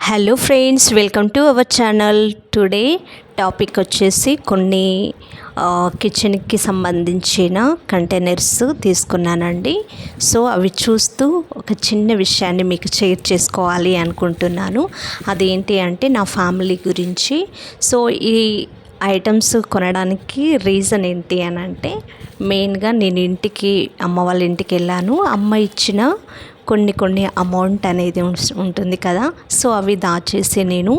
Hello friends, welcome to our channel. Today topic వచ్చేసి కొన్ని కిచెన్కి సంబంధించిన కంటైనర్స్ తీసుకున్నానండి. సో అవి చూస్తూ ఒక చిన్న విషయాన్ని మీకు షేర్ చేసుకోవాలి అనుకుంటున్నాను. అదేంటి అంటే నా ఫ్యామిలీ గురించి. సో ఈ ఐటమ్స్ కొనడానికి రీజన్ ఏంటి అని అంటే, మెయిన్గా నేను అమ్మ వాళ్ళ ఇంటికి వెళ్ళాను. అమ్మ ఇచ్చిన కొన్ని అమౌంట్ అనేది ఉంటుంది కదా. సో అవి దాచేసి నేను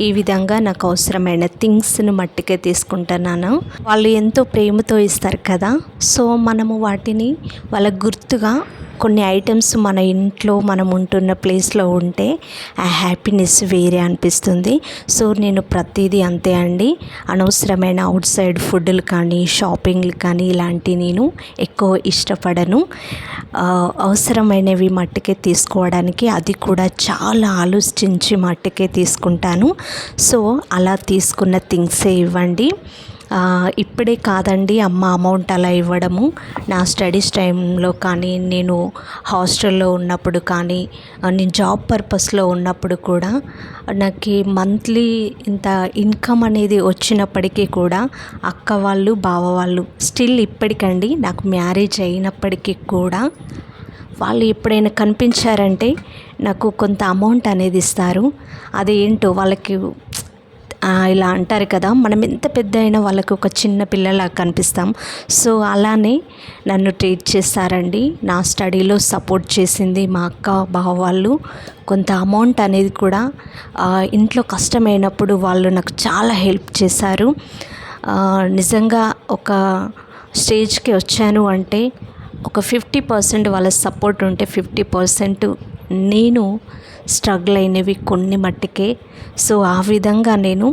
ఈ విధంగా నాకు అవసరమైన థింగ్స్ని మట్టుకే తీసుకుంటున్నాను. వాళ్ళు ఎంతో ప్రేమతో ఇస్తారు కదా. సో మనము వాటిని వాళ్ళకు గుర్తుగా కొన్ని ఐటమ్స్ మన ఇంట్లో మనం ఉంటున్న ప్లేస్లో ఉంటే ఆ హ్యాపీనెస్ వేరే అనిపిస్తుంది. సో నేను ప్రతిదీ అంతే అండి. అనవసరమైన అవుట్ సైడ్ ఫుడ్లు కానీ షాపింగ్లు కానీ ఇలాంటివి నేను ఎక్కువ ఇష్టపడను. అవసరమైనవి మట్టుకే తీసుకోవడానికి, అది కూడా చాలా ఆలోచించి మట్టుకే తీసుకుంటాను. సో అలా తీసుకున్న థింగ్సే ఇవ్వండి. ఇప్పుడే కాదండి అమ్మ అమౌంట్ అలా ఇవ్వడము. నా స్టడీస్ టైంలో కానీ, నేను హాస్టల్లో ఉన్నప్పుడు కానీ, నేను జాబ్ పర్పస్లో ఉన్నప్పుడు కూడా నాకు మంత్లీ ఇంత ఇన్కమ్ అనేది వచ్చినప్పటికీ కూడా అక్క వాళ్ళు, బావ వాళ్ళు స్టిల్ ఇప్పటికండి నాకు మ్యారేజ్ అయినప్పటికీ కూడా వాళ్ళు ఎప్పుడైనా కనిపించారంటే నాకు కొంత అమౌంట్ అనేది ఇస్తారు. అదేంటో వాళ్ళకి ఇలా అంటారు కదా, మనం ఎంత పెద్ద అయినా వాళ్ళకి ఒక చిన్న పిల్లలా కనిపిస్తాం. సో అలానే నన్ను ట్రీట్ చేస్తారండి. నా స్టడీలో సపోర్ట్ చేసింది మా అక్క, బావ వాళ్ళు. కొంత అమౌంట్ అనేది కూడా ఇంట్లో కష్టమైనప్పుడు వాళ్ళు నాకు చాలా హెల్ప్ చేశారు. నిజంగా ఒక స్టేజ్కి వచ్చాను అంటే ఒక 50% వాళ్ళ సపోర్ట్ ఉంటే 50% నేను స్ట్రగుల్ అయినవి కొన్ని మట్టుకే. సో ఆ విధంగా నేను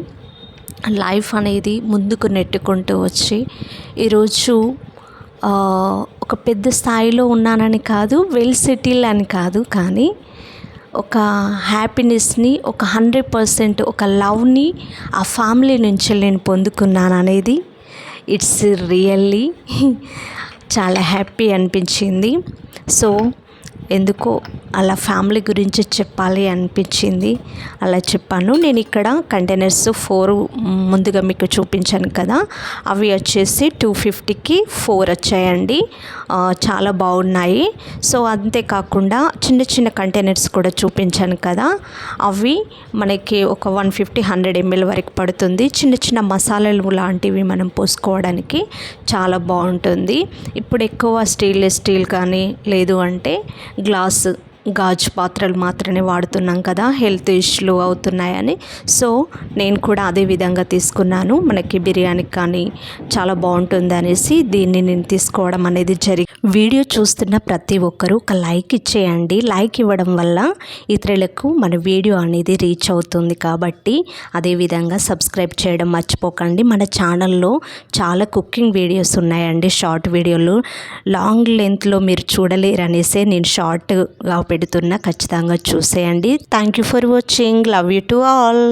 లైఫ్ అనేది ముందుకు నెట్టుకుంటూ వచ్చి ఈరోజు ఒక పెద్ద స్థాయిలో ఉన్నానని కాదు, వెల్ సెటిల్ అని కాదు, కానీ ఒక హ్యాపీనెస్ని, ఒక 100% ఒక లవ్ని ఆ ఫ్యామిలీ నుంచి నేను పొందుకున్నాను అనేది ఇట్స్ రియల్లీ చాలా హ్యాపీ అనిపించింది. సో ఎందుకో అలా ఫ్యామిలీ గురించి చెప్పాలి అనిపించింది, అలా చెప్పాను. నేను ఇక్కడ కంటైనర్స్ 4 ముందుగా మీకు చూపించాను కదా, అవి వచ్చేసి 250కి 4 వచ్చాయండి. చాలా బాగున్నాయి. సో అంతేకాకుండా చిన్న చిన్న కంటైనర్స్ కూడా చూపించాను కదా, అవి మనకి ఒక 150-100 ml వరకు పడుతుంది. చిన్న చిన్న మసాలాలు లాంటివి మనం పోసుకోవడానికి చాలా బాగుంటుంది. ఇప్పుడు ఎక్కువ స్టెయిన్లెస్ స్టీల్ కానీ, లేదు అంటే గాజు పాత్రలు మాత్రమే వాడుతున్నాం కదా, హెల్త్ ఇష్యూలు అవుతున్నాయని. సో నేను కూడా అదే విధంగా తీసుకున్నాను. మనకి బిర్యానీకి కానీ చాలా బాగుంటుంది అనేసి దీన్ని నేను తీసుకోవడం అనేది వీడియో చూస్తున్న ప్రతి ఒక్కరూ ఒక లైక్ ఇచ్చేయండి. లైక్ ఇవ్వడం వల్ల ఇతరులకు మన వీడియో అనేది రీచ్ అవుతుంది. కాబట్టి అదేవిధంగా సబ్స్క్రైబ్ చేయడం మర్చిపోకండి. మన ఛానల్లో చాలా కుకింగ్ వీడియోస్ ఉన్నాయండి, షార్ట్ వీడియోలు. లాంగ్ లెంత్లో మీరు చూడలేరు అనేసి నేను షార్ట్గా పెడుతున్నా, ఖచ్చితంగా చూసేయండి. Thank you for watching. Love you to all.